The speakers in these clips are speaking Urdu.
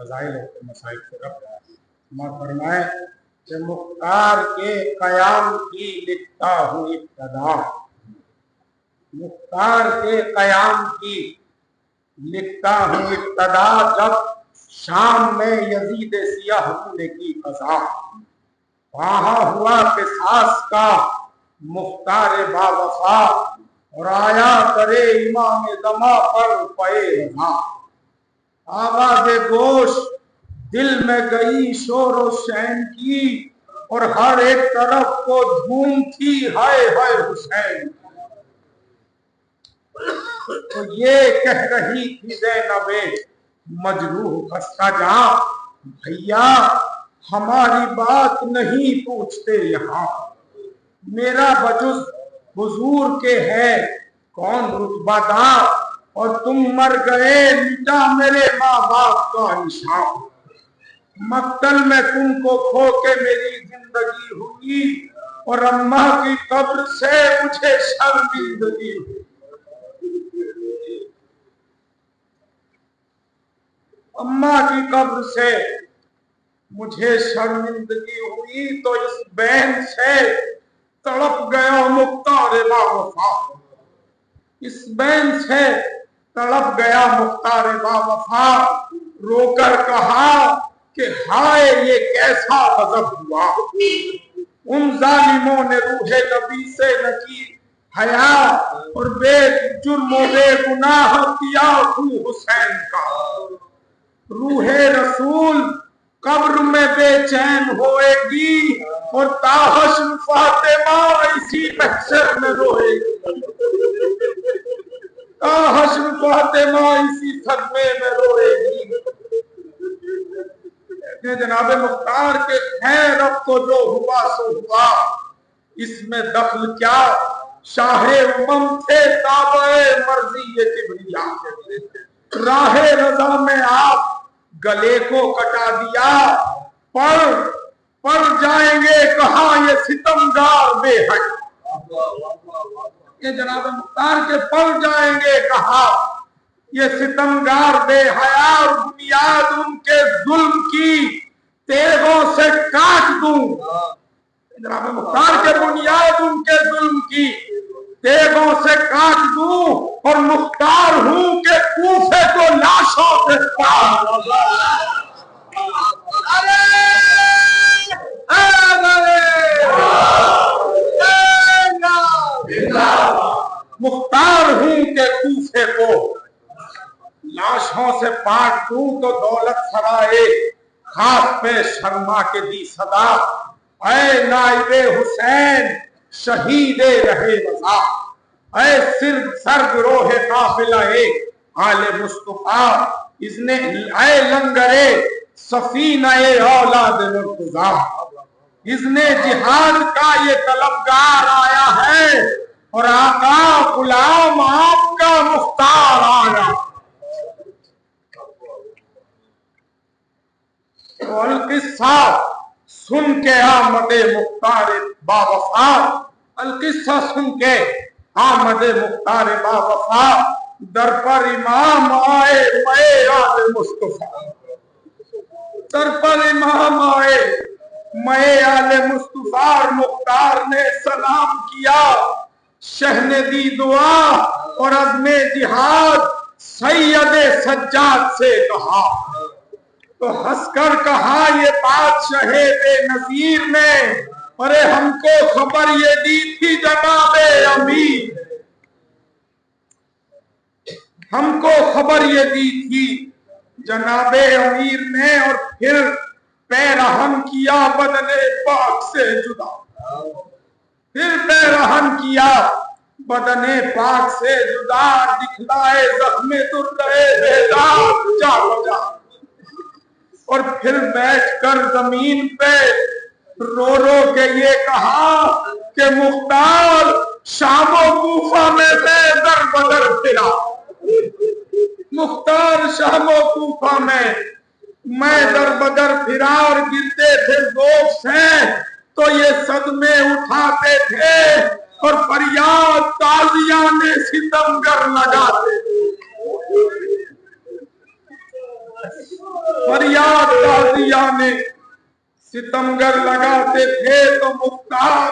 فضائل کے مسائل سے رب رہا فرمائے کہ مختار کے قیام کی لکھتا ہوں ابتدا، مختار کے قیام کی لکھتا ہوں ابتدا، جب شام میں یزید سیاہ ہونے کی قضا، وہاں ہوا قصاص کا مختار با وفا، اور آیا کرے امام زما پر پے رضا، آواز گوش دل میں گئی شور و شین کی، اور ہر ایک طرف کو دھوم تھی ہائے ہائے حسین، تو یہ کہہ رہی تھی زینب مجروح خستہ جاں، بھیا ہماری بات نہیں پوچھتے یہاں، میرا بجز حضور کے ہے کون رتبہ دار، اور تم مر گئے مٹا میرے ماں باپ کا نشان، مقتل میں تم کو کھو کے میری زندگی ہوئی، اور اماں کی قبر سے مجھے شرمندگی ہوئی، اماں کی قبر سے مجھے شرمندگی ہوئی، تو اس بین سے تڑپ گیا مختار با وفا، اس بین سے تڑپ گیا مختار با وفا، رو کر کہا کہ ہائے یہ کیسا غضب ہوا، ان ظالموں نے روح نبی سے نہ کی حیا، اور بے جرم و بے گناہ کیا خون حسین کا، روح رسول قبر میں بے چین ہوئے گی، اور تاحشر فاطمہ اسی محشر میں روئے گی، تاحشر فاطمہ اسی صدمے میں روئے گی، جناب مختار کے خیر اب تو جو ہوا سو ہوا، اس میں دخل کیا، شاہ امم تھے تابع مرضی کبریا، راہ رضا میں آپ گلے کو کٹا دیا، پڑ جائیں گے کہاں یہ ستمگار بے حق، یہ جناب مختار کے پڑ جائیں گے کہاں یہ ستمگار بے حیا، اور بنیاد ان کے ظلم کی تیغوں سے کاٹ دوں، جناب مختار کے بنیاد ان کے ظلم کی تیغوں سے کاٹ دوں، اور مختار ہوں کہ کوفے کو لاشوں سے کاٹ مختار ہوں کہ کوفے کو لاشوں سے پاٹ دوں، تو دولت سرائے خاک پہ شرما کے دی صدا، اے نائب حسین شہید رہے رضا، اے سرگ روح قافلہ آل مصطفیٰ، اے لنگرے سفینہ اولاد مرتضیٰ، اذن جہاد کا یہ طلبگار آیا ہے، اور آقا غلام آپ کا مختار آیا، تو القصہ سن کے آمد مختار با وفا، القصہ سن کے آمد مختار با وفا، در پر امام آئے مئے آل مصطفیٰ، در پر امام آئے مئے آل مصطفیٰ، مختار نے سلام کیا، شہ نے دی دعا، اور عزم جہاد سید سجاد سے کہا، تو ہنس کر کہا یہ بادشاہ بے نظیر نے، ارے ہم کو خبر یہ دی تھی جناب امیر، ہم کو خبر یہ دی تھی جناب امیر نے، اور پھر پیرہن کیا بدن پاک سے جدا، پھر پیرہن کیا بدن پاک سے جدا، دکھلائے زخم درد بیدار جا بجا، اور پھر بیٹھ کر زمین پہ رو رو کے یہ کہا کہ مختار شام و کوفہ میں سے در بدر پھرا، مختار شام و کوفہ میں در بدر پھرا، اور گرتے تھے ذوق سے تو یہ صدمے اٹھاتے تھے، اور فریاد تازیانے ستمگر لگاتے تھے، فریاد تازیانے ستمگر لگاتے تھے تو مختار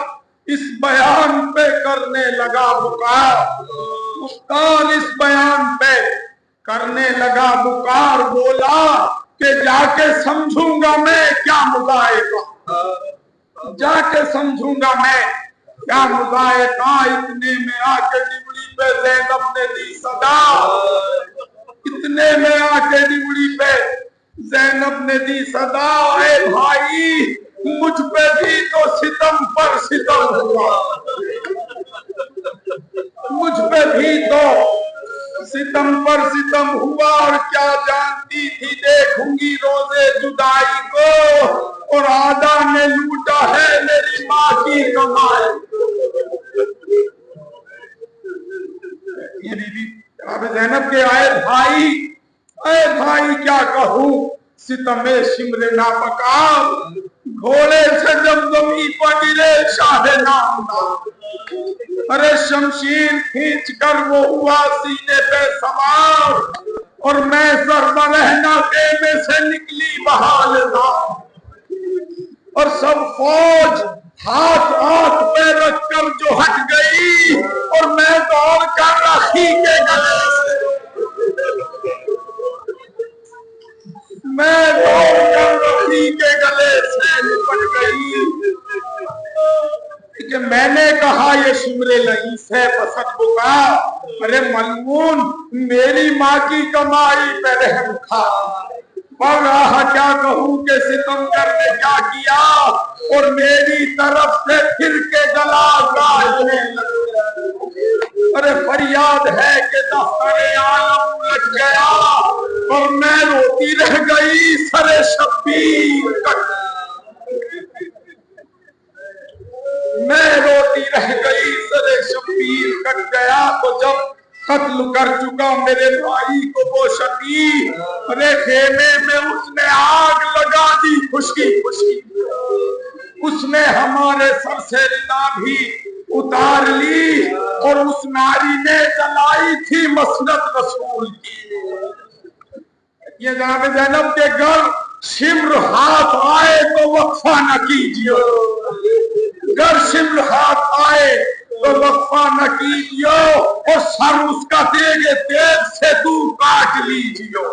اس بیان پہ کرنے لگا بکار، مختار اس بیان پہ کرنے لگا بکار، بولا کہ جا کے سمجھوں گا میں کیا مذائقہ، جا کے سمجھوں گا میں کیا مذائقہ۔ اتنے میں آ کے ڈبڑی پہ زینب نے دی صدا، اتنے میں آ کے ڈبڑی پہ زینب نے دی صدا، اے بھائی مجھ پہ بھی تو ستم پر ستم ہوا، مجھ پہ بھی تو ستم پر ستم ہوا، اور کیا جانتی تھی دیکھوں گی روزے جدائی کو، اور آدھا نے لوٹا ہے میری ماں کی کمائی۔ یہ بی بی اب زینب کے آئے بھائی کیا کہوں، ستم شمر ناپکار، گھوڑے سے جب زمین پر گرے شاہ نامدار، ارے شمشیر کھینچ کر وہ ہوا سینے پہ سوار، اور میں سربراہ خیمے سے نکلی بحال دار، اور سب فوج ہاتھ پہ رکھ کر جو ہٹ گئی، اور میں دوڑ کر رکھی کے گلے سے، میں دوڑ کر رکھی کے گلے سے لپٹ گئی، کہ میں نے کہا یہ شمر لئیس ہے بسط بکا، ارے ملعون میری ماں کی کمائی پہ رحم کھا، پر رہا کیا کہوں کہ ستمگر نے کیا کیا، اور میری طرف سے پھر کے گلا گاجنے لگے، ارے فریاد ہے کہ دفتر عالم الٹ گیا، اور میں روتی رہ گئی سر شبیر کٹ، میں روتی رہ گئی سر شبیر کٹ گیا۔ تو جب قتل کر چکا میرے بھائی کو وہ شقی، ارے خیمے میں اس نے آگ لگا دی خوشکی خوشکی، اس نے ہمارے سر سے ردا بھی اتار لی، اور اس ناری نے جلائی تھی مسند رسول کی۔ یہ جناب زینب کے گھر شمر ہاتھ آئے تو وقفہ نہ کیجیے، گر شمر ہاتھ آئے تو وقفہ نہ کیجیے، اور سر اس کا دیگے تیز سے دور کاٹ لیجیے۔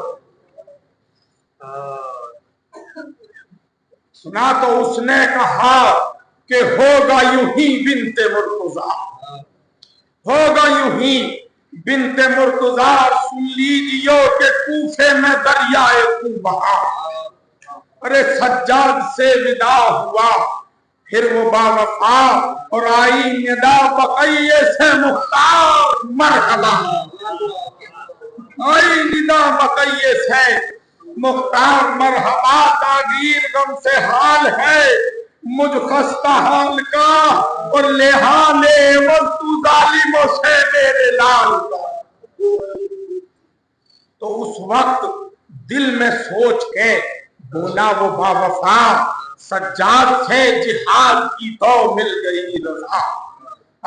سنا تو اس نے کہا کہ ہوگا یوں ہی بنت مرتضیٰ، ہوگا یوں ہی بنت مرتضیٰ، سن لیجیے کہ کوفے میں دریائے خون بہا، ارے سجاد سے ودا ہوا پھر وہ باوفا، اور آئی ندا بقیے سے مختار مرحبا، آئی ندا بقیے سے مختار مرحبا، تاغیر غم سے حال ہے مجھ خستہ حال کا، اور لحال عوض تو ظالموں سے میرے لال کا۔ تو اس وقت دل میں سوچ کے بولا وہ باوفا، سجاد سے جہاد کی تو مل گئی رضا،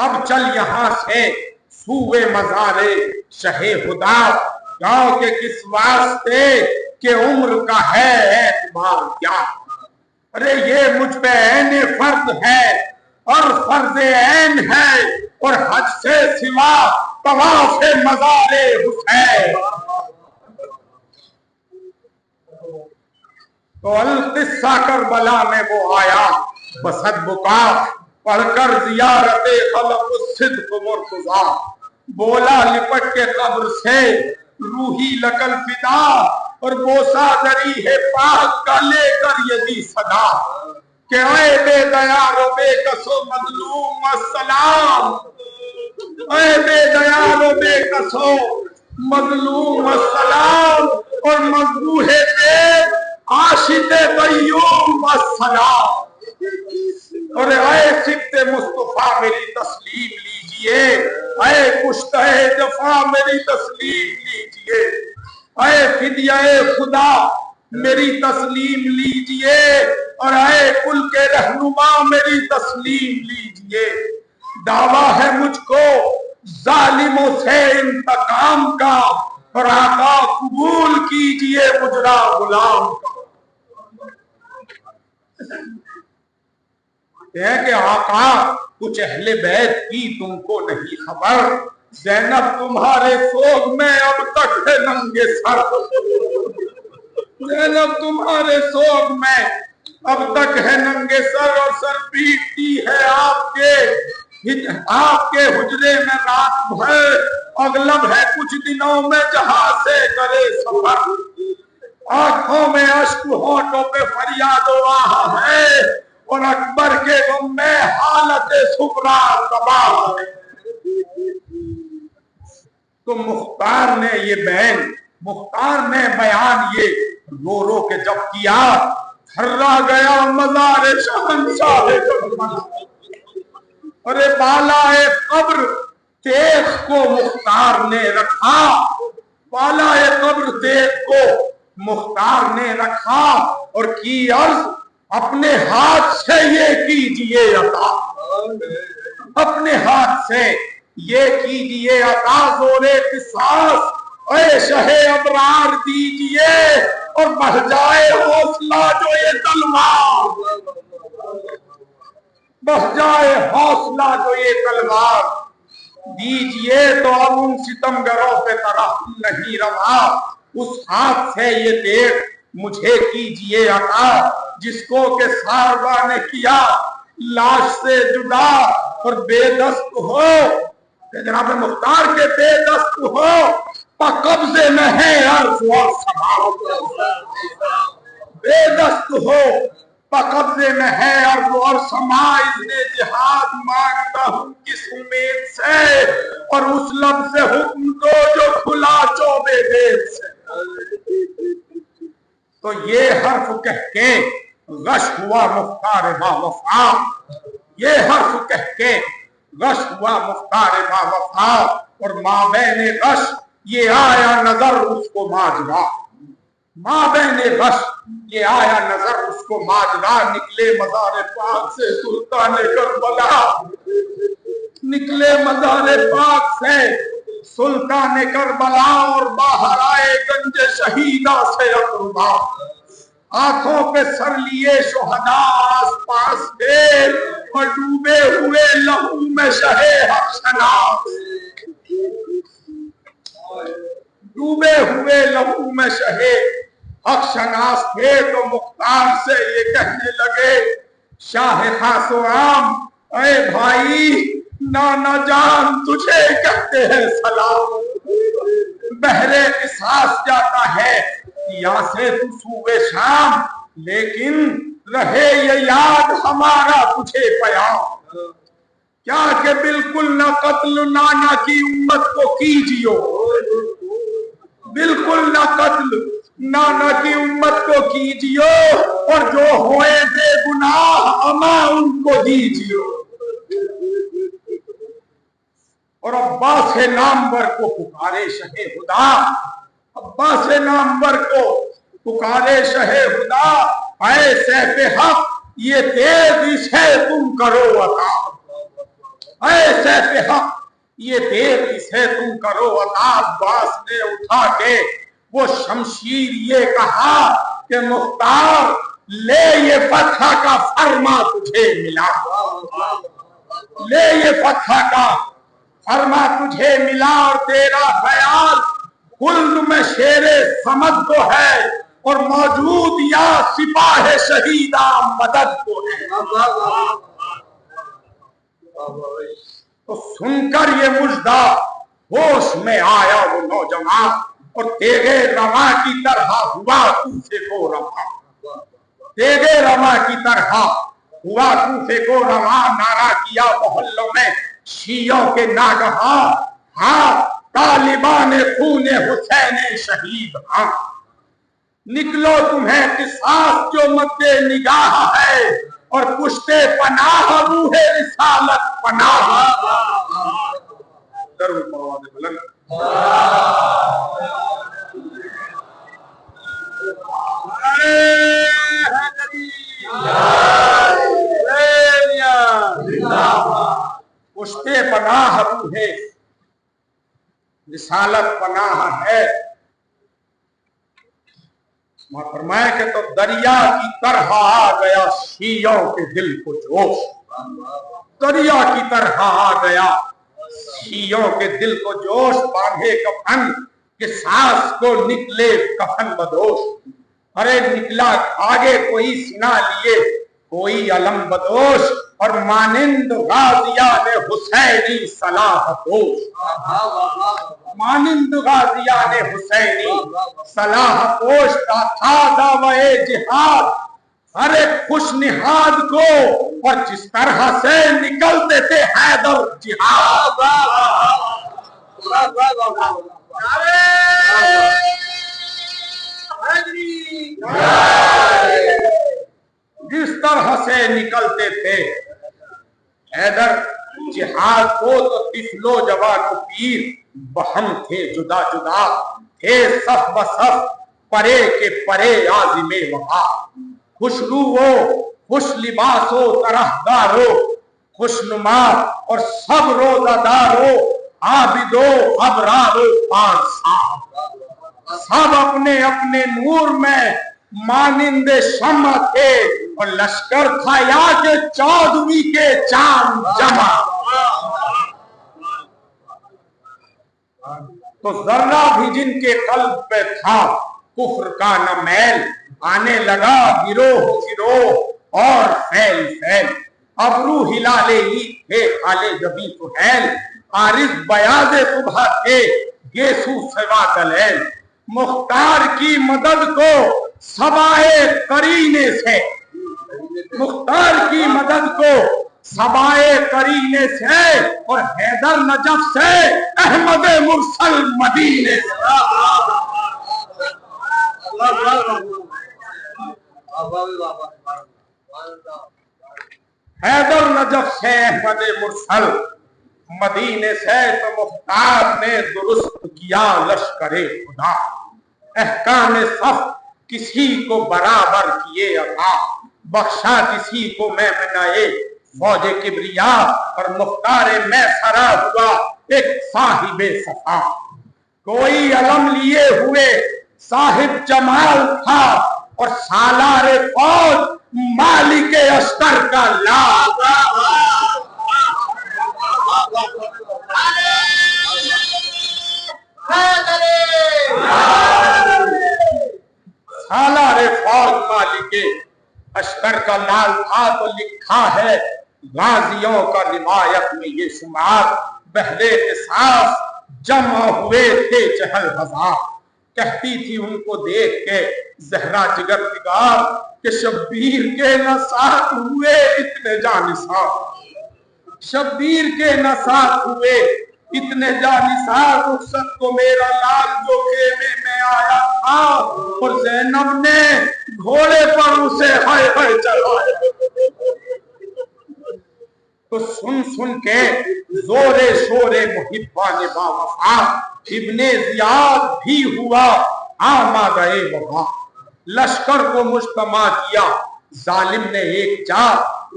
اب چل یہاں سے سوئے مزارے شہ خدا، گاؤں کے کس واسطے کہ عمر کا ہے اعتبار کیا، ارے یہ مجھ پہ عین فرض ہے اور فرض عین ہے، اور حج سے سوا طواف مزار حسین۔ تو القصہ کربلا میں وہ آیا بسط بکا، پڑھ کر زیارت خلق الصدق مرتضیٰ، بولا لپٹ کے قبر سے روحی لکل فدا، اور بوسا دری ہے پاک کا لے کر یہ دی صدا، کہ اے بے دیار و بے کس و مظلوم السلام، اے بے دیار و بے کس و مظلوم السلام، اور مذبوح بے عاشق قیوم السلام، اور اے سبت مصطفیٰ میری تسلیم لیجئے، اے کشتہ جفا میری تسلیم لیجئے، اے فدیہ خدا میری تسلیم لیجئے، اور اے کل کے رہنما میری تسلیم لیجئے۔ دعویٰ ہے مجھ کو ظالموں سے انتقام کا، اور آقا قبول کیجئے مجرا غلام کا. کہ آقا کچھ اہل بیت کی تم کو نہیں خبر، زینب تمہارے سوگ میں اب تک ہے ننگے سر. زینب تمہارے سوگ میں اب تک ہے ننگے سر، اور سر پیٹتی ہے آپ کے حجرے میں رات بھر. اغلب ہے کچھ دنوں میں جہاں سے کرے سفر. آنکھوں میں اشک ہونٹوں پہ فریاد و آہ ہے، اور اکبر کے غم میں حالت صبرا تباہ ہے. تو مختار نے بیان یہ رو رو کے جب کیا، تھرا گیا مزار شہنشاہ کربلا. ارے بالائے قبر تیغ کو مختار نے رکھا، بالائے قبر تیغ کو مختار نے رکھا، اور کی عرض اپنے ہاتھ سے یہ کیجئے عطا، اپنے ہاتھ سے یہ کیجئے عطا. زورے قصاص اے شہ ابرار دیجئے، اور بڑھ جائے حوصلہ جو یہ تلوار، بڑھ جائے حوصلہ جو یہ تلوار دیجئے. تو اب ان ستمگروں پہ ترحم نہیں روا، اس ہاتھ سے یہ تیغ مجھے کیجئے عطا، جس کو کہ ساروا نے کیا لاش سے جدا، اور بے دست ہو کہ جناب مختار کے بے دست ہو پا قبضے میں ہے عرض اور سما. بے دست ہو پا قبضے میں ہے عرض اور سما. اذن جہاد مانگتا ہوں کس امید سے، اور اس لب سے حکم دو جو کھلا چوبے دیر سے. تو یہ حرف کہہ کے غش ہوا مختار با وفا، یہ حرف کہہ کے غش ہوا مختار با وفا. اور مابین غش یہ آیا نظر اس کو ماجرا، مابین غش یہ آیا نظر اس کو ماجرا. نکلے مزار پاک سے سلطان کربلا، نکلے مزار پاک سے سلطان کربلا، اور باہر آئے گنج شہیدہ سے اقربا. آنکھوں پہ سر لیے شہداء آس پاس تھے، اور ڈوبے ہوئے لہو میں شہ حق شناس، ڈوبے ہوئے لہو میں شہ حق شناس تھے. تو مختار سے یہ کہنے لگے شاہ خاص و عام، اے بھائی نانا جان تجھے کہتے ہیں سلام. بحر قصاص جاتا ہے یا سے تو صوبے شام، لیکن رہے یہ یاد ہمارا تجھے پیام. کیا کہ بالکل نہ قتل نانا کی امت کو کیجیو، بالکل نہ قتل نانا کی امت کو کیجیو، اور جو ہوئے بے گناہ اما ان کو دیجیو. اور عباس نامور کو پکارے شہ خدا، عباس نامور کو پکارے شہ خدا. اے سیف حق یہ تیز اسے تم کرو عطا، اے سیف حق یہ تیز اسے تم کرو عطا. عباس نے اٹھا کے وہ شمشیر یہ کہا کہ مختار لے یہ فتح کا فرما تجھے ملا، لے یہ فتح کا فرما تجھے ملا. اور تیرا خیال خلد میں شیر سمد کو ہے، اور موجود یا سپاہ شہیدہ مدد کو ہے. تو سن کر یہ مژدہ ہوش میں آیا وہ نوجوان، اور تیغے رواں کی طرح ہوا کوفے کو رواں، تیغے رواں کی طرح ہوا کوفے کو رواں. نعرہ کیا محلوں میں شیعوں کے ناگہاں، ہاں طالبان خون حسین شہید، ہاں نکلو تمہیں قصاص جو مد نگاہ ہے، اور پشتے پناہ روح رسالت پناہ. درود پروان بلند. پشتے پناہ روح رسالت پناہ ہے. فرمایا کہ تو دریا کی طرح آ گیا شیعوں کے دل کو جوش، دریا کی طرح آ گیا شیعوں کے دل کو جوش، باندھے کفن کہ ساس کو نکلے کفن بدوش، ارے نکلا آگے کوئی سنا لیے کوئی علم بدوش، اور مانند غازیان حسینی صلاح پوش، مانند غازیان حسینی صلاح پوش کا تھا دعوے جہاد ہر ایک خوش نہاد کو، اور جس طرح سے نکلتے تھے حیدر جہاد، جس طرح سے نکلتے تھے حیدر جہاد کو، تو طفل و جوان و پیر بہم تھے جدا جدا، تھے صف بصف پرے کے پرے عازم وفا، خوش رو ہو خوش لباس ہو طرح دار ہو خوش نما، اور سب روزہ دار ہو عابد و ابرار و پارسا، سب اپنے اپنے نور میں مانند شمع تھے، اور لشکر تھا یا کہ چودھویں کے چاند جمع، تو ذرہ بھی جن کے قلب پہ تھا کفر کا نہ میل، آنے لگا گروہ گروہ اور فیل فیل، ابرو ہلالے ہی تھے خالے جبی سہیل، عارض بیاض صبح تھے گیسو سوا دلیل، مختار کی مدد کو سبائے قرینے سے، مختار کی مدد کو سبائے قرینے سے، اور حیدر نجف سے احمد مرسل مدینے سے، حیدر نجف سے احمد مرسل مدینے سے، تو مختار نے درست کیا لشکر خدا، احکام صف کسی کو برابر کیے عطا، بخشا کسی کو میمنہ فوج کبریا، اور مختار میسرہ ہوا ایک صاحب صفا، کوئی علم لیے ہوئے صاحب جمال تھا، اور سالار فوج مالک اشتر کا لاغ، سالار فوج مالک اشتر کا لال تھا، تو لکھا ہے غازیوں کا روایت میں یہ شمار، بہرے قصاص جمع ہوئے تھے چہل ہزار، کہتی تھی ان کو دیکھ کے زہرا جگر نگار کہ شبیر کے نہ ساتھ ہوئے اتنے جانثار، شبیر کے نہ ساتھ ہوئے اتنے جانثار، رخصت کو میرا لال جو خیمے میں آیا تھا، اور زینب نے گھوڑے پر اسے ہائے ہائے چڑھایا، تو سن سن کے زورے شورے محبان با وفا، ابن زیاد بھی ہوا آمادہ وفا، لشکر کو مجتمع کیا ظالم نے ایک جا،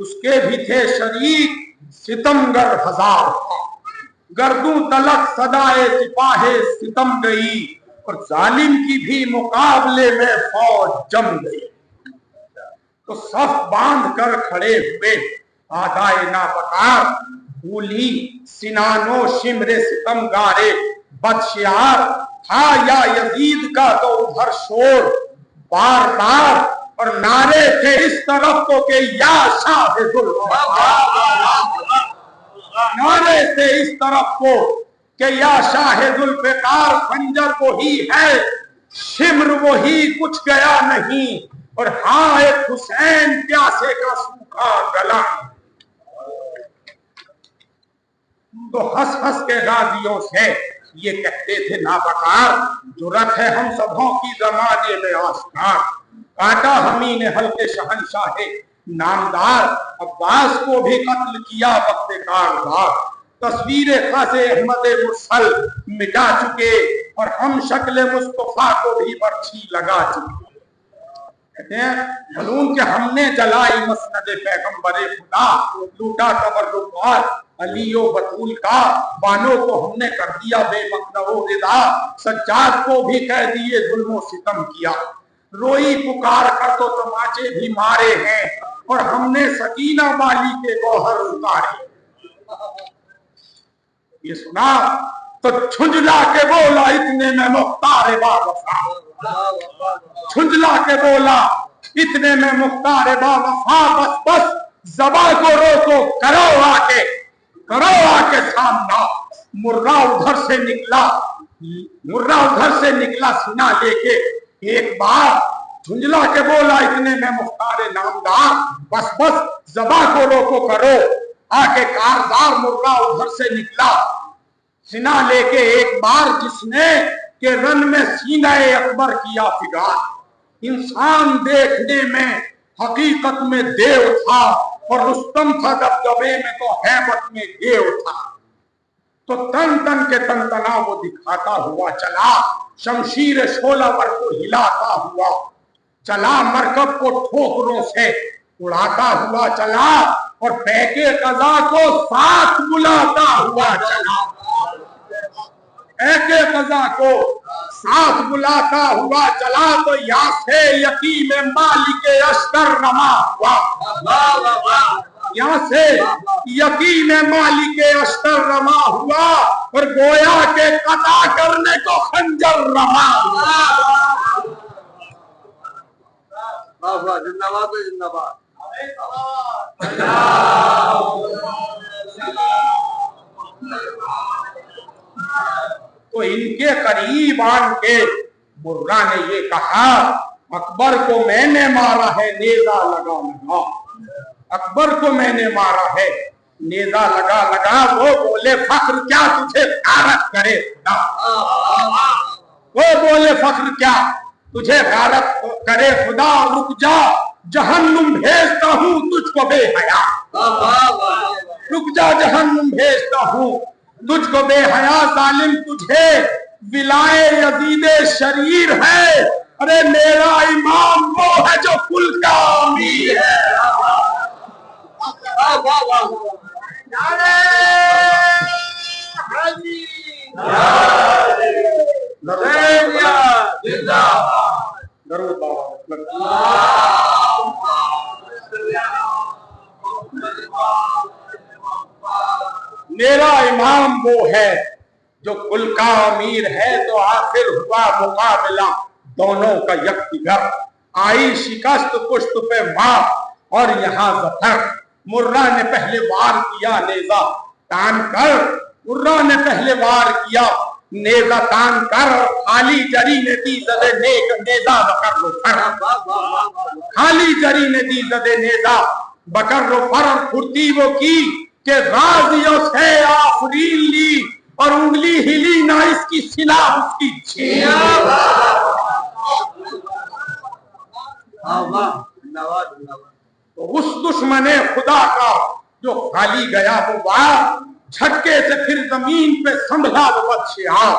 اس کے بھی تھے شریک ستمگر ہزار، گردوں تلک صدائے سپاہ ستم گئی، اور ظالم کی بھی مقابلے میں فوج جم گئی، تو صف باندھ کر کھڑے ہوئے آدائے نابکار، بھولی سنانو شمر ستم گارے بدشیار، تھا یا یزید کا تو ادھر شور بار بار، اور نعرے تھے اس طرف کو کہ یا شاہ ذوالفقار، نعرے تھے اس طرف کو کہ یا شاہ ذوالفقار، خنجر وہی ہے شمر وہی کچھ گیا نہیں، اور ہاں ایک حسین پیاسے کا سوکھا گلا، تو ہنس ہنس کے غازیوں سے یہ کہتے تھے نابکار، جرأت ہے ہم سبوں کی زمانے میں آشکار، کاٹا ہمیں نے حلقے شہنشاہ نامدار، عباس کو بھی قتل کیا وقت کارزار، تصویر خاص احمد مرسل مٹا چکے، اور ہم شکل مصطفیٰ کو بھی برچھی لگا چکے، کہتے ہیں معلوم کہ ہم نے جلائی مسند پیغمبر خدا، لوٹا تبرکات علی و بطول کا، بانوں کو ہم نے کر دیا بے مقدر و رضا، سجاد کو بھی کہہ دیے ظلم و ستم کیا، روئی پکار کر تو تماچے بھی مارے ہیں اور ہم نے سکینہ والی کے گوہر اتارے. یہ سنا تو جھنجلا کے بولا اتنے میں مختار با وفا. جھنجلا کے بولا اتنے میں مختار با وفا. بس بس زباں کو روکو, کرو آ کے سامنا. مرہ ادھر سے نکلا سنا لے کے. ایک بار جھنجلا کے بولا اتنے میں مختار نامدار. بس بس زباں کو روکو, کرو آ کے کاردار. مرہ ادھر سے نکلا سنا لے کے ایک بار, جس نے کہ رن میں سینہ اکبر کیا فگار. انسان دیکھنے میں حقیقت میں دیو تھا اور رستم تھا دبدبے میں تو ہیبت میں دیو تھا. تو تن تن کے تن تنا وہ دکھاتا ہوا چلا, شمشیر شولور کو ہلاتا ہوا چلا, مرکب کو ٹھوکروں سے اڑاتا ہوا چلا اور پیکے قضا کو ساتھ بلاتا ہوا چلا. پیکے قضا کو ساتھ بلاتا ہوا چلا تو یا سے یتیم مالک اشتر رما ہوا. یہاں سے یقین مالک اشتر رما ہوا اور گویا کے قطع کرنے کو خنجر رما ہوا. تو ان کے قریب آن کے مرہ نے یہ کہا, اکبر کو میں نے مارا ہے نیزہ لگا لگا. اکبر کو میں نے مارا ہے نیزہ لگا لگا. وہ بولے فخر کیا تجھے غارت کرے خدا. وہ بولے فخر کیا تجھے غارت کرے خدا. رک جا جہنم بھیجتا ہوں تجھ کو بے حیا. رک جا جہنم بھیجتا ہوں تجھ کو بے حیا. ظالم تجھے ولائے یزید شریر ہے. ارے میرا امام وہ ہے جو کل کا امیر ہے. میرا امام وہ ہے جو کل کا امیر ہے. تو آخر ہوا مقابلہ دونوں کا یکدیگر. آئی شکست پشت پہ ماں اور یہاں ظفر. مرہ نے پہلے وار کیا نیزہ تان کر. مرہ نے پہلے وار کیا نیزہ تان کر. خالی جری نے دی زدے نیک نیزہ بکر رو فر. خالی جری نے دی زدے نیزہ بکر رو فر. اور پھرتی وہ کی کہ غازیوں سے آفرین لی اور انگلی ہلی نہ اس کی سلا اس کی چھیا. تو اس دشمن خدا کا جو خالی گیا وہ وار, جھٹکے سے پھر زمین پہ سنبھلا وہ بدشیار.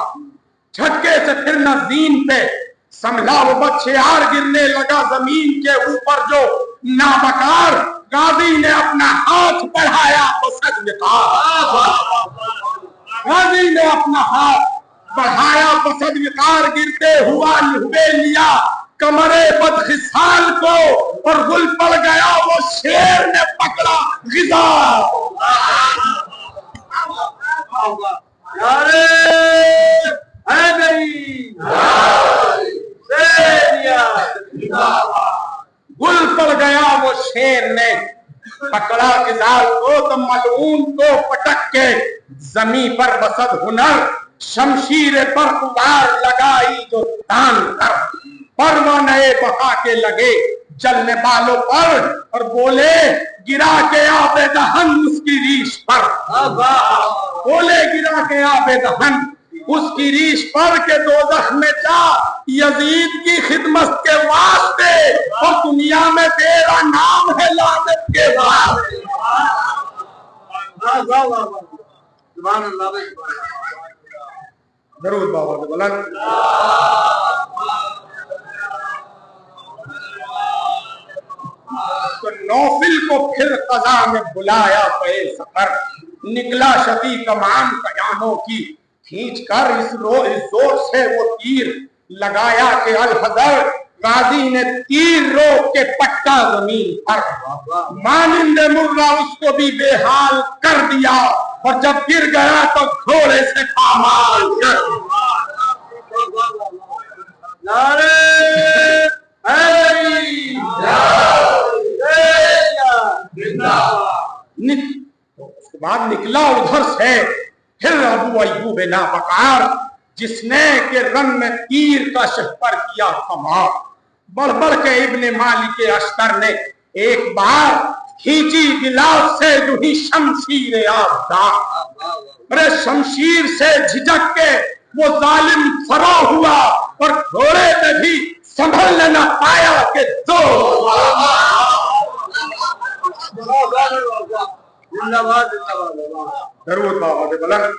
جھٹکے سے پھر نہ زمین پہ سنبھلا وہ بدشیار. گرنے لگا زمین کے اوپر جو نابکار. غازی نے اپنا ہاتھ بڑھایا تو سج وقار. غازی نے اپنا ہاتھ بڑھایا تو سج وقار. گرتے ہوا لہوے لیا کمرے بدخصال کو اور گل پڑ گیا وہ شیر نے پکڑا غذا. گل پڑ گیا وہ شیر نے پکڑا غذا کو. تو ملعون کو پٹک کے زمین پر بسد ہنر شمشیر پر قوار لگائی جو تان کر. پروانہ بہا کے لگے چلنے بالوں پر اور بولے گرا کے آب دہن اس کی ریش پر. بولے گرا کے آب دہن اس کی ریش پر کہ دوزخ میں جا یزید کی خدمت کے واسطے اور دنیا میں تیرا نام ہے لعنت کے واسطے. درود بابا سے بلند. تو نوفل کو پھر قضا میں بلایا پہ سفر. نکلا شفیع کمان کیانوں کی کھینچ کر اس زور سے وہ تیر لگایا کہ الحذر قاضی نے تیر روک کے پٹا زمین پر مانند مرغا اس کو بھی بے حال کر دیا اور جب گر گیا تو گھوڑے سے پامال کر اس کے بعد نکلا ادھر سے پھر ابو ایوب نابکار جس نے کہ رن میں تیر کا شہپر کیا کمار بڑھ بڑھ کے ابن مالک اشتر نے ایک بار کھینچی گلاس سے جو ہی شمشیر آبدار ارے شمشیر سے جھجک کے وہ ظالم فرا ہوا اور گھوڑے پہ بھی سنبھل نہ پایا کہ دو ضرور بابا بلند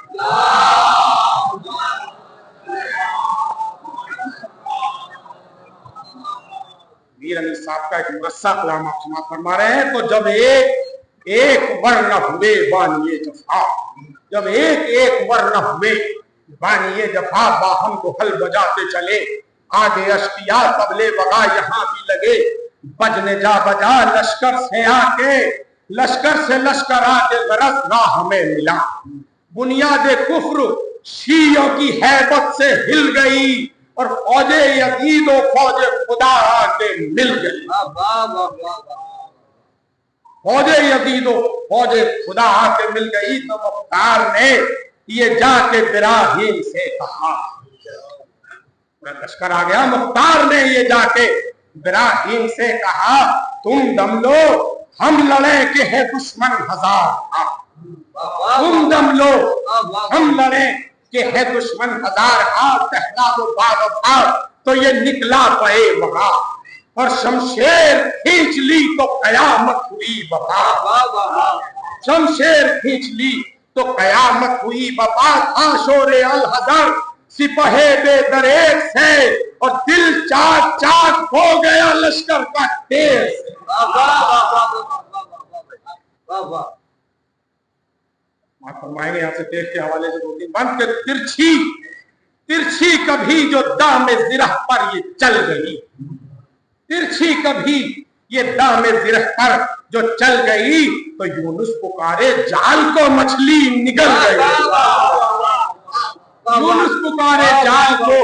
ویر علی صاحب کا ایک مرصع کلام آپ سماعت فرما رہے ہیں تو جب ایک ور نہ ہوئے بانیے جفا جب ایک ور نہ ہوئے بانیے جفا باہم کو حل بجاتے چلے آگے اشقیا طبلے بگا یہاں بھی لگے بجنے جا بجا لشکر سے آ کے لشکر سے لشکر آ کے غرض راہ ہمیں ملا بنیاد کفر شیعوں کی ہیبت سے ہل گئی اور فوج یزید و فوج خدا آ کے مل گئی فوج یزید و فوج خدا آ کے مل گئی تو مختار نے یہ جا کے براہیم سے کہا لشکر آ گیا مختار نے یہ جا کے براہیم سے کہا تم دم لو ہم لڑے کہ ہے دشمن ہزار تم دم لو ہم لڑے کہ ہے دشمن ہزار کہنا وہ باوفا تو یہ نکلا پے وہاں اور شمشیر کھینچ لی تو قیامت ہوئی وفا شمشیر کھینچ لی تو قیامت ہوئی وفا تھا شور الحذر سپاہے بے دریغ سے اور دل چاک چاک ہو گیا لشکر کا ڈھیر سے آپ فرمائیں گے یہاں سے دیکھ کے حوالے سے دو تین بند کہ ترچھی کبھی جو دام زرہ پر یہ چل گئی ترچھی کبھی یہ دام زرہ پر جو چل گئی تو یونس پکارے جال کو مچھلی نگل گئی یونس پکارے جال کو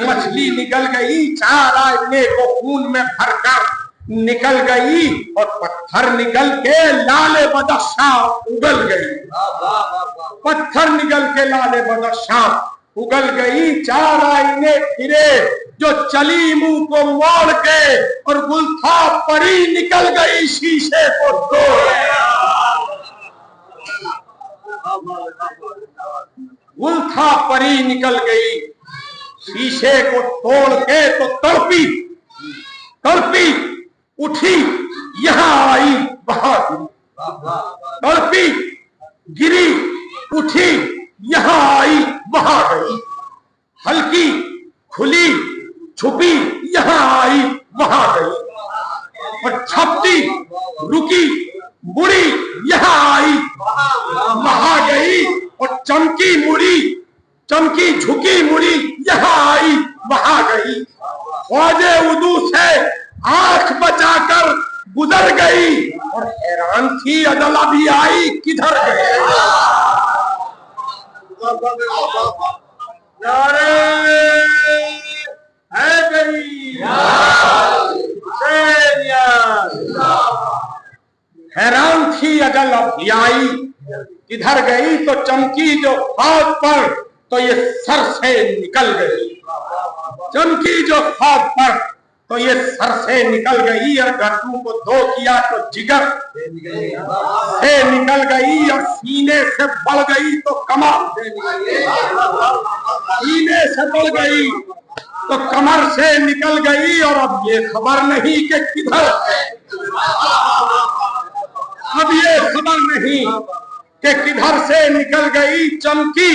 مچھلی نکل گئی چار آئینے کو خون میں بھر کر نکل گئی اور پتھر نکل کے لال بدخشاں اگل گئی پتھر نکل کے لال بدخشاں اگل گئی چار آئینے پھرے جو چلی منہ کو موڑ کے اور گلتھا پری نکل گئی شیشے کو توڑ گلتھا پری نکل گئی شیشے کو توڑ کے تو تڑپی اٹھی یہاں آئی وہاں تڑپی گری اٹھی یہاں آئی وہاں گئی ہلکی کھلی چھپی یہاں آئی وہاں گئی اور چھپتی رکی مڑی یہاں آئی وہاں گئی اور چمکی مڑی چمکی جھکی مڑی یہاں آئی وہاں گئی فوج اردو سے آنکھ بچا کر گزر گئی اور حیران تھی عدل ابھی آئی کدھر گئی حیران تھی عدل ابھی آئی کدھر گئی تو چمکی جو خواب پر تو یہ سر سے نکل گئی چمکی جو خواب پر تو یہ سر سے نکل گئی اور گردوں کو دو کیا تو جگر سے نکل گئی اور سینے سے بڑھ گئی تو کمر سینے سے بڑھ گئی تو کمر سے نکل گئی اور اب یہ خبر نہیں کہ کدھر اب یہ خبر نہیں کہ کدھر سے نکل گئی چمکی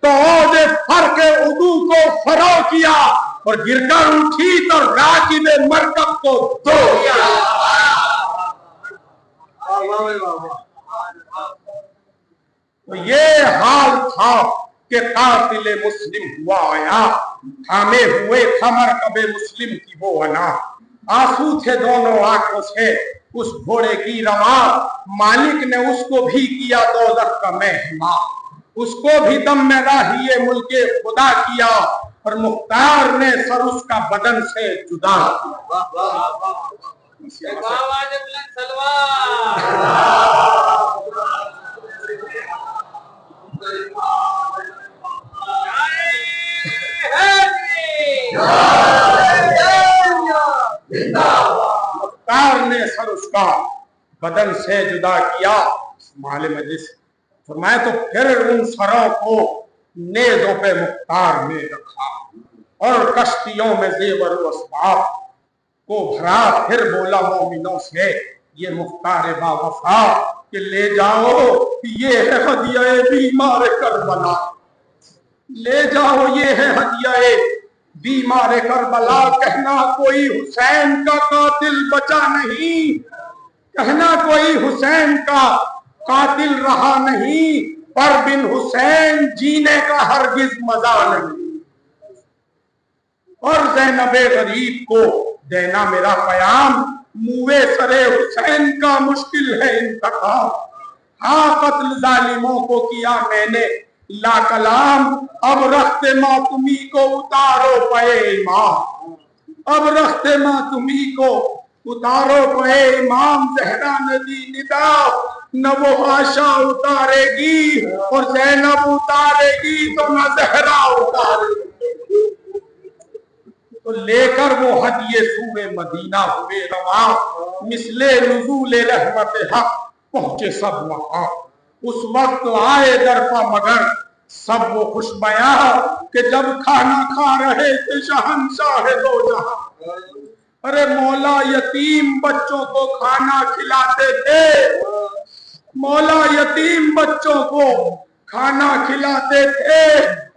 تو عود فر کے عدو کو فرو کیا اور گر کر اٹھی تو راکب مرکب کو دو تو یہ حال تھا کہ قاتل مسلم ہوا آیا، تھامے ہوئے کمر کبے مسلم کی وہ انا، آنسو تھے دونوں آنکھوں سے اس گھوڑے کی رواں، مالک نے اس کو بھی کیا دوزخ کا مہمان، اس کو بھی دم میں راہی ملک خدا کیا، اور مختار نے سر اس کا بدن سے جدا مختار نے سر اس کا بدن سے جدا کیا۔ مال مجلس فرمایا تو پھر ان سروں کو نیزوں پہ مختار نے رکھا اور کشتیوں میں زیور و اسباب کو بھرا، پھر بولا مومنوں سے یہ مختار با وفا کہ لے جاؤ یہ ہے ہدیہ بیمار کربلا، لے جاؤ یہ ہے ہدیہ بیمار کربلا، کہنا کوئی حسین کا قاتل بچا نہیں، کہنا کوئی حسین کا قاتل رہا نہیں، پر بن حسین جینے کا ہرگز مزہ نہیں، اور زینب غریب کو دینا میرا پیام، موے سرے حسین کا مشکل ہے انتخاب، ہاں قتل ظالموں کو کیا میں نے لا کلام، اب رخت ماتمی کو اتارو پے امام، اب رخت ماتمی کو اتارو پے امام، زہرا نے دی ندا نہ وہ عائشہ اتارے گی، اور زینب اتارے گی تو نہ زہرا اتارے گی، تو لے کر وہ ہدیے سوئے مدینہ ہوئے رواں، مثل نزول رحمت حق پہنچے سب وہاں، اس وقت آئے درپا مگر سب وہ خوش بیاں کہ جب کھانا کھا رہے تھے شہنشاہ دو جہاں، ارے مولا یتیم بچوں کو کھانا کھلاتے تھے، مولا یتیم بچوں کو کھانا کھلاتے تھے،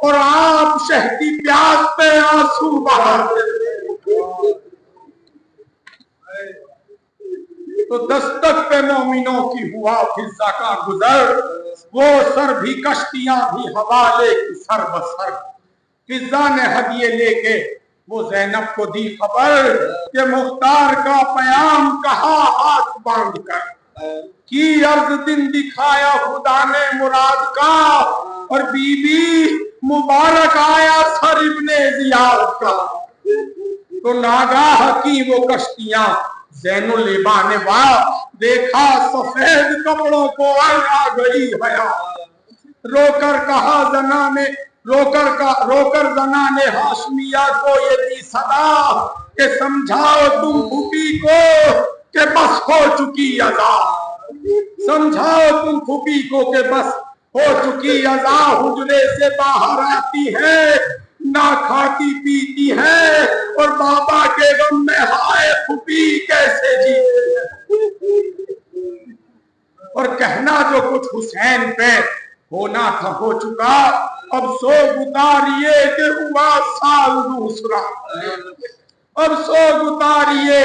اور آپ شہدی پیاس پہ آنسو بہاتے تھے، تو دستک پہ مومنوں کی ہوا فضا کا گزر، وہ سر بھی کشتیاں بھی حوالے کی سر بسر، فضا نے ہدیے لے کے وہ زینب کو دی خبر کہ مختار کا پیام کہا ہاتھ باندھ کر، کی عرض دن دکھایا خدا نے مراد کا، اور بی بی مبارک آیا سر ابن زیاد کا، تو ناگاہ کی وہ کشتیاں زین العبا نے واہ، دیکھا سفید کپڑوں کو آ گئی حیا، رو کر کہا زنا نے رو کر زنا نے ہاشمیہ کو یہ دی صدا کہ سمجھاؤ تم پھوپھی کو کہ بس ہو چکی عزا، سمجھاؤ تم پھوپھی کو کہ بس ہو چکی عزا، حجرے سے باہر آتی ہے نہ کھاتی پیتی ہے، اور بابا کے غم میں ہائے پھوپھی کیسے جیتی ہے، اور کہنا جو کچھ حسین پہ ہونا تھا ہو چکا، اب سوگ اتاریے کہ ہوا سال دوسرا، اب سوگ اتاریے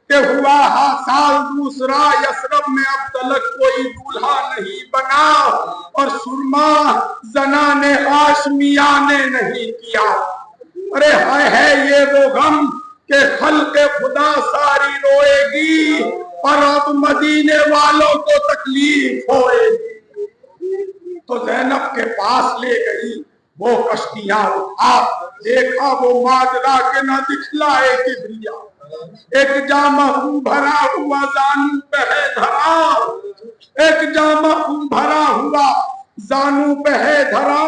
کہ ہوا سال دوسرا، یثرب میں اب تلک کوئی دولہا نہیں بنا، اور سرما زنان ہاشمیہ نے نہیں کیا، ارے ہے یہ وہ غم کہ خلق خدا ساری روئے گی، اور اب مدینے والوں کو تکلیف ہوئے گی، تو زینب کے پاس لے گئی وہ کشتیاں اٹھا، دیکھا وہ ماجرا کے نہ دکھلائے کبریا، ایک جامہ خون بھرا ہوا زانو پہ ہے دھرا، ایک جامہ خون بھرا ہوا زانو پہ ہے دھرا،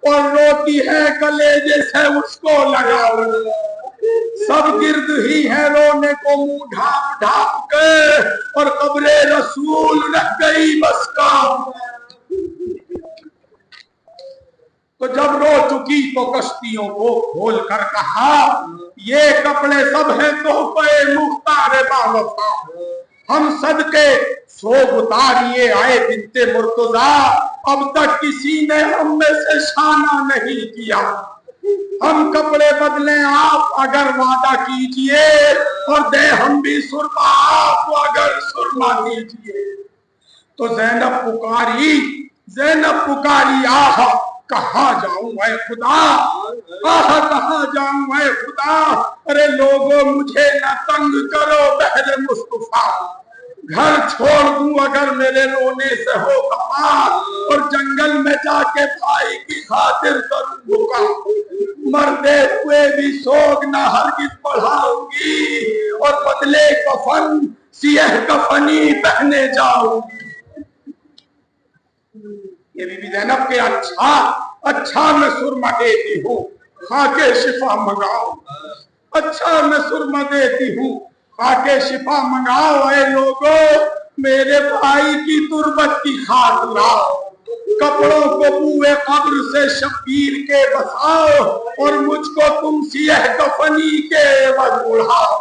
اور روتی ہے کلیجے سے اس کو لگا، سب گرد ہی ہے رونے کو منہ ڈھانپ ڈھانپ کے، اور قبر رسول رہ گئی بس کام، تو جب رو چکی تو کشتیوں کو کھول کر کہا یہ کپڑے سب ہیں تحفے مختار با وفا، ہم صدقے سوگ اتاریے آئے بنت مرتضی، اب تک کسی نے ہم میں سے شانہ نہیں کیا، ہم کپڑے بدلیں آپ اگر وعدہ کیجئے، اور دیں ہم بھی سرما آپ اگر سرما دیجئے، تو زینب پکاری آہا کہاں جاؤں اے خدا، کہاں جاؤں اے خدا، ارے لوگوں مجھے نہ تنگ کرو بہر مصطفیٰ، گھر چھوڑ دوں اگر میرے رونے سے ہو کہا، اور جنگل میں جا کے بھائی کی خاطر کروں بھوکا، مردے ہوئے بھی سوگ نہ ہرگز بڑھاؤں گی، اور بدلے کفن سیہ کفنی پہنے جاؤں گی۔ یہ بی بی زینب کے اچھا میں سرما دیتی ہوں، خاک شفا منگاؤ، اچھا میں سرما دیتی ہوں، خاک شفا منگاؤ، اے لوگو میرے بھائی کی تربت کی خاک لاؤ، کپڑوں کو بوئے قبر سے شبیر کے بساؤ، اور مجھ کو تم سیہ کفنی کے عوض اڑاؤ،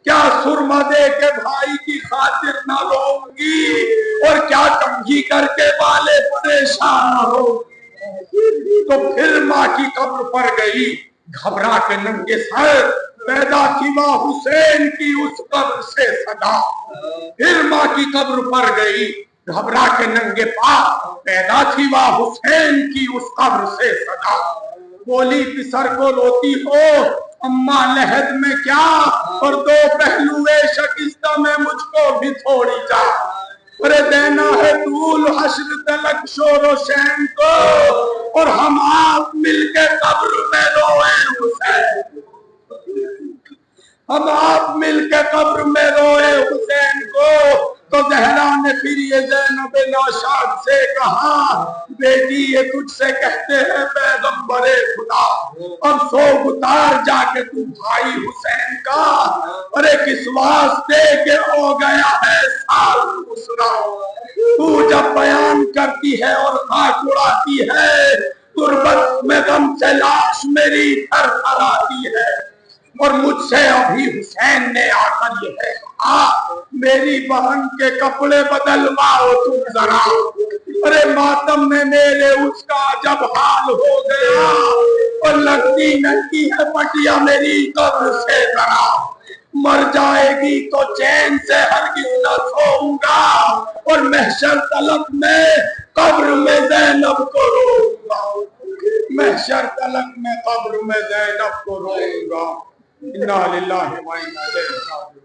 کیا سرما دے کے بھائی کی خاطر نہ روؤں گی، اور کیا کنگھی کر کے والے پریشان نہ ہو۔ تو پھر ماں کی قبر پر گئی گھبرا کے ننگے سر، پیدا تھی ماں حسین کی اس قبر سے صدا، پھر ماں کی قبر پر گئی گھبرا کے ننگے پا، پیدا تھی ماں حسین کی اس قبر سے صدا، بولی پسر کو روتی ہو اماں لحد میں کیا، اور دو پہلوئے شکستہ میں مجھ کو بھی تھوڑی جا، ارے دینا ہے طول حشر تلک شور و شین کو، اور ہم آپ مل کے قبر میں روئے حسین، ہم آپ مل کے قبر میں روئے حسین کو۔ تو زہرا نے پھر یہ زینب ناشاد سے کہا، بیٹی یہ تجھ سے کہتے ہیں پیغمبر خدا، اب سو اتار جا کے تو بھائی حسین کا، ارے کس واسطے کہ ہو گیا ہے سال اسرا، تو جب بیان کرتی ہے اور خاک اڑاتی ہے، تربت میں غم سے لاش میری تھر تھر آتی ہے، اور مجھ سے ابھی حسین نے آ کر یہ ہے کہا، میری بہن کے کپڑے بدلواؤ تم ذرا، ارے ماتم میں میرے اس کا جب حال ہو گیا، اور لگتی ننگی ہے پٹیا میری قبر سے ذرا، مر جائے گی تو چین سے ہرگز نہ سوؤں گا، اور محشر طلب میں قبر میں زینب کو روؤں گا، محشر طلب میں قبر میں زینب کو روؤں گا۔ انا للہ و انا الیہ راجعون۔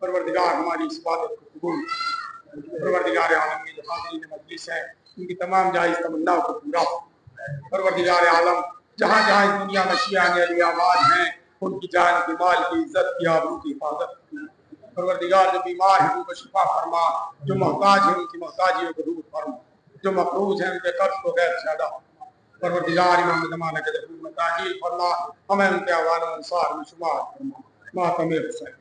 پروردگار ہماری اس عبادت کو قبول، پروردگار عالم کی جو حاضرین مجلس ہے ان کی تمام جائز تمناؤں کو پورا، پروردگار عالم جہاں جہاں اس دنیا میں شیعہ علی آباد ہیں ان کی جان کی مال کی عزت کی آبرو کی حفاظت، پروردگار جو بیمار ہیں ان کو شفا فرما، جو محتاج ہیں ان کی محتاجیوں کو دور فرما، جو مقروض ہیں ان کے قرض کو غیر زیادہ، پروردگار امام زمانہ کے ظہور میں تعجیل فرما، ہمیں ان کے اعوان و انصار میں شمار فرما، ماتم حسین۔